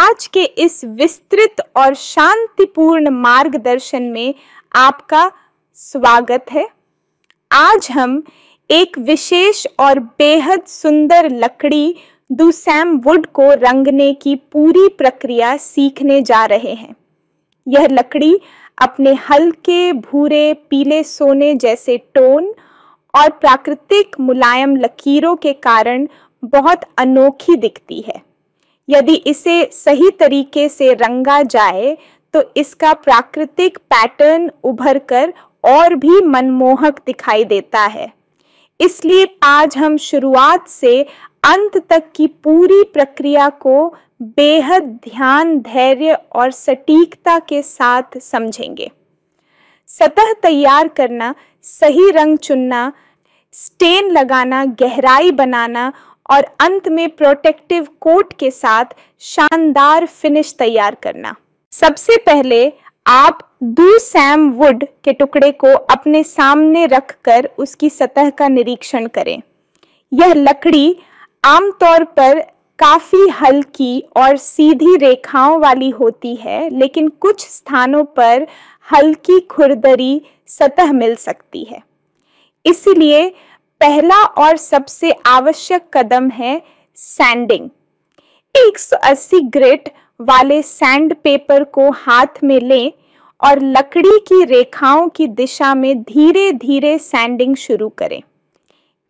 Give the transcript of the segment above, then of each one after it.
आज के इस विस्तृत और शांतिपूर्ण मार्गदर्शन में आपका स्वागत है। आज हम एक विशेष और बेहद सुंदर लकड़ी डूसैम वुड को रंगने की पूरी प्रक्रिया सीखने जा रहे हैं। यह लकड़ी अपने हल्के भूरे पीले सोने जैसे टोन और प्राकृतिक मुलायम लकीरों के कारण बहुत अनोखी दिखती है। यदि इसे सही तरीके से रंगा जाए तो इसका प्राकृतिक पैटर्न उभर कर और भी मनमोहक दिखाई देता है। इसलिए आज हम शुरुआत से अंत तक की पूरी प्रक्रिया को बेहद ध्यान, धैर्य और सटीकता के साथ समझेंगे। सतह तैयार करना, सही रंग चुनना, स्टेन लगाना, गहराई बनाना और अंत में प्रोटेक्टिव कोट के साथ शानदार फिनिश तैयार करना। सबसे पहले आप डूसैम वुड के टुकड़े को अपने सामने रखकर उसकी सतह का निरीक्षण करें। यह लकड़ी आमतौर पर काफी हल्की और सीधी रेखाओं वाली होती है, लेकिन कुछ स्थानों पर हल्की खुरदरी सतह मिल सकती है। इसलिए पहला और सबसे आवश्यक कदम है सैंडिंग। 180 ग्रेट वाले सैंड पेपर को हाथ में लें और लकड़ी की रेखाओं की दिशा में धीरे धीरे सैंडिंग शुरू करें।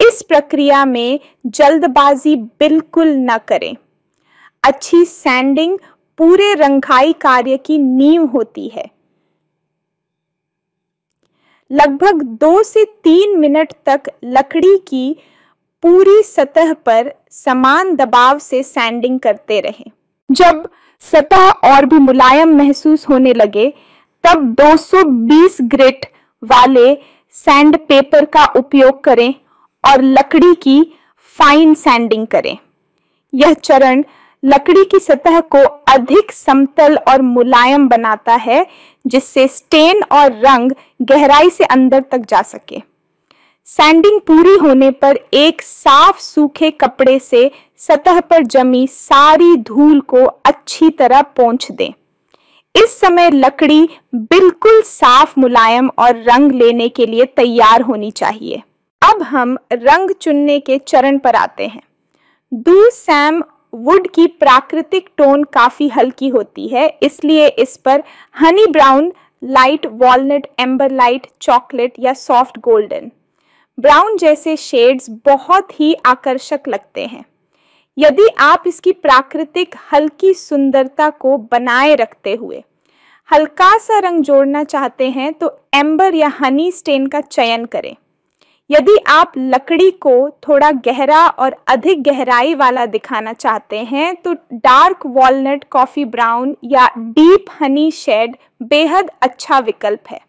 इस प्रक्रिया में जल्दबाजी बिल्कुल न करें। अच्छी सैंडिंग पूरे रंगाई कार्य की नींव होती है। लगभग 2 से 3 मिनट तक लकड़ी की पूरी सतह पर समान दबाव से सैंडिंग करते रहें। जब सतह और भी मुलायम महसूस होने लगे तब 220 ग्रेट वाले सैंड पेपर का उपयोग करें और लकड़ी की फाइन सैंडिंग करें। यह चरण लकड़ी की सतह को अधिक समतल और मुलायम बनाता है, जिससे स्टेन और रंग गहराई से अंदर तक जा सके। सैंडिंग पूरी होने पर एक साफ सूखे कपड़े से सतह पर जमी सारी धूल को अच्छी तरह पोंछ दें। इस समय लकड़ी बिल्कुल साफ, मुलायम और रंग लेने के लिए तैयार होनी चाहिए। अब हम रंग चुनने के चरण पर आते हैं। डूसैम वुड की प्राकृतिक टोन काफी हल्की होती है, इसलिए इस पर Honey brown, light walnut, amber light, chocolate या सॉफ्ट गोल्डन ब्राउन जैसे शेड्स बहुत ही आकर्षक लगते हैं। यदि आप इसकी प्राकृतिक हल्की सुंदरता को बनाए रखते हुए हल्का सा रंग जोड़ना चाहते हैं तो एम्बर या हनी स्टेन का चयन करें। यदि आप लकड़ी को थोड़ा गहरा और अधिक गहराई वाला दिखाना चाहते हैं तो डार्क वॉलनट, कॉफी ब्राउन या डीप हनी शेड बेहद अच्छा विकल्प है।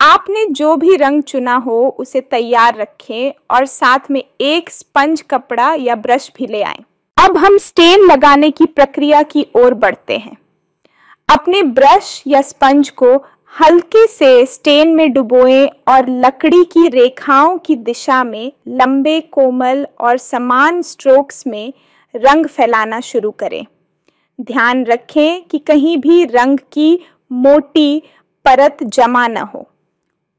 आपने जो भी रंग चुना हो उसे तैयार रखें और साथ में एक स्पंज कपड़ा या ब्रश भी ले आएं। अब हम स्टेन लगाने की प्रक्रिया की ओर बढ़ते हैं। अपने ब्रश या स्पंज को हल्के से स्टेन में डुबोएं और लकड़ी की रेखाओं की दिशा में लंबे, कोमल और समान स्ट्रोक्स में रंग फैलाना शुरू करें। ध्यान रखें कि कहीं भी रंग की मोटी परत जमा न हो।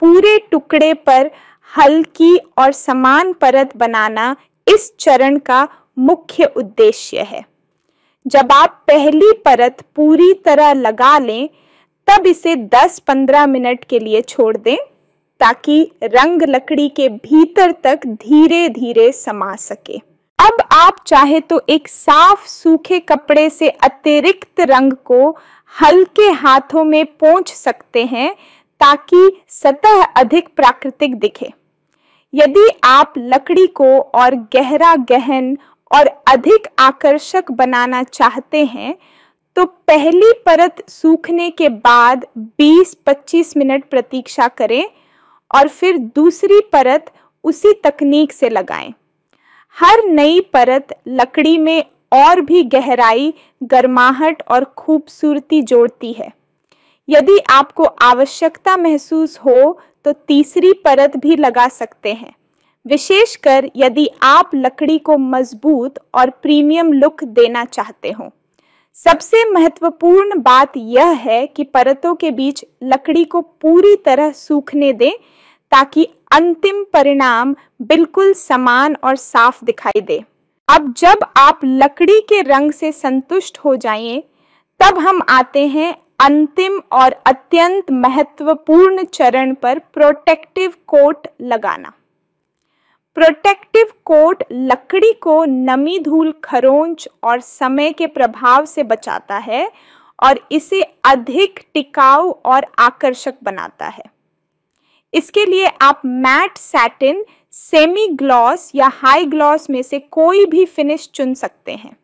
पूरे टुकड़े पर हल्की और समान परत बनाना इस चरण का मुख्य उद्देश्य है। जब आप पहली परत पूरी तरह लगा लें तब इसे 10-15 मिनट के लिए छोड़ दें ताकि रंग लकड़ी के भीतर तक धीरे धीरे समा सके। अब आप चाहे तो एक साफ सूखे कपड़े से अतिरिक्त रंग को हल्के हाथों में पोंछ सकते हैं ताकि सतह अधिक प्राकृतिक दिखे। यदि आप लकड़ी को और गहरा, गहन और अधिक आकर्षक बनाना चाहते हैं तो पहली परत सूखने के बाद 20-25 मिनट प्रतीक्षा करें और फिर दूसरी परत उसी तकनीक से लगाएं। हर नई परत लकड़ी में और भी गहराई, गर्माहट और खूबसूरती जोड़ती है। यदि आपको आवश्यकता महसूस हो तो तीसरी परत भी लगा सकते हैं, विशेषकर यदि आप लकड़ी को मजबूत और प्रीमियम लुक देना चाहते हो। सबसे महत्वपूर्ण बात यह है कि परतों के बीच लकड़ी को पूरी तरह सूखने दें ताकि अंतिम परिणाम बिल्कुल समान और साफ दिखाई दे। अब जब आप लकड़ी के रंग से संतुष्ट हो जाएं, तब हम आते हैं अंतिम और अत्यंत महत्वपूर्ण चरण पर, प्रोटेक्टिव कोट लगाना। प्रोटेक्टिव कोट लकड़ी को नमी, धूल, खरोंच और समय के प्रभाव से बचाता है और इसे अधिक टिकाऊ और आकर्षक बनाता है। इसके लिए आप मैट सैटिन, सेमी ग्लॉस या हाई ग्लॉस में से कोई भी फिनिश चुन सकते हैं।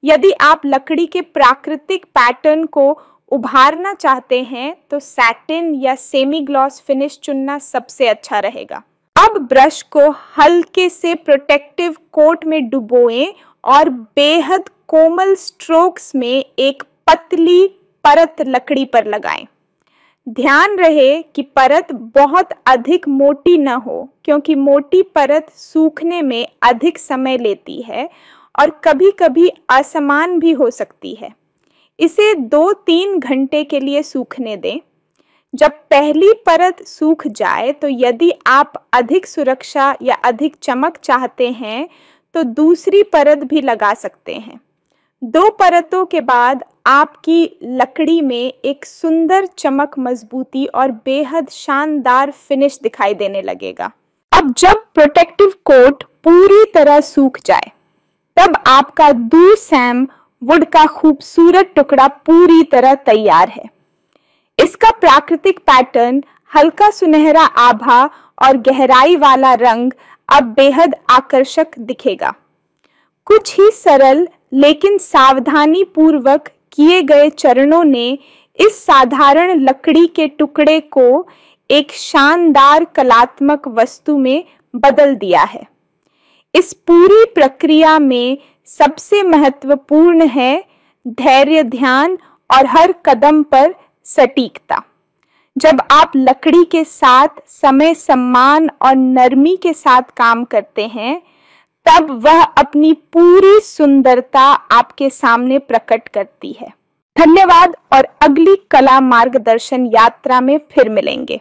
यदि आप लकड़ी के प्राकृतिक पैटर्न को उभारना चाहते हैं तो सैटिन या सेमी ग्लॉस फिनिश चुनना सबसे अच्छा रहेगा। अब ब्रश को हल्के से प्रोटेक्टिव कोट में डुबोएं और बेहद कोमल स्ट्रोक्स में एक पतली परत लकड़ी पर लगाएं। ध्यान रहे कि परत बहुत अधिक मोटी न हो, क्योंकि मोटी परत सूखने में अधिक समय लेती है और कभी-कभी असमान भी हो सकती है। इसे 2-3 घंटे के लिए सूखने दें। जब पहली परत सूख जाए तो यदि आप अधिक सुरक्षा या अधिक चमक चाहते हैं तो दूसरी परत भी लगा सकते हैं। 2 परतों के बाद आपकी लकड़ी में एक सुंदर चमक, मजबूती और बेहद शानदार फिनिश दिखाई देने लगेगा। अब जब प्रोटेक्टिव कोट पूरी तरह सूख जाए, तब आपका डू-सैम वुड का खूबसूरत टुकड़ा पूरी तरह तैयार है। इसका प्राकृतिक पैटर्न, हल्का सुनहरा आभा और गहराई वाला रंग अब बेहद आकर्षक दिखेगा। कुछ ही सरल लेकिन सावधानी पूर्वक किए गए चरणों ने इस साधारण लकड़ी के टुकड़े को एक शानदार कलात्मक वस्तु में बदल दिया है। इस पूरी प्रक्रिया में सबसे महत्वपूर्ण है धैर्य, ध्यान और हर कदम पर सटीकता। जब आप लकड़ी के साथ समय, सम्मान और नरमी के साथ काम करते हैं, तब वह अपनी पूरी सुंदरता आपके सामने प्रकट करती है। धन्यवाद और अगली कला मार्गदर्शन यात्रा में फिर मिलेंगे।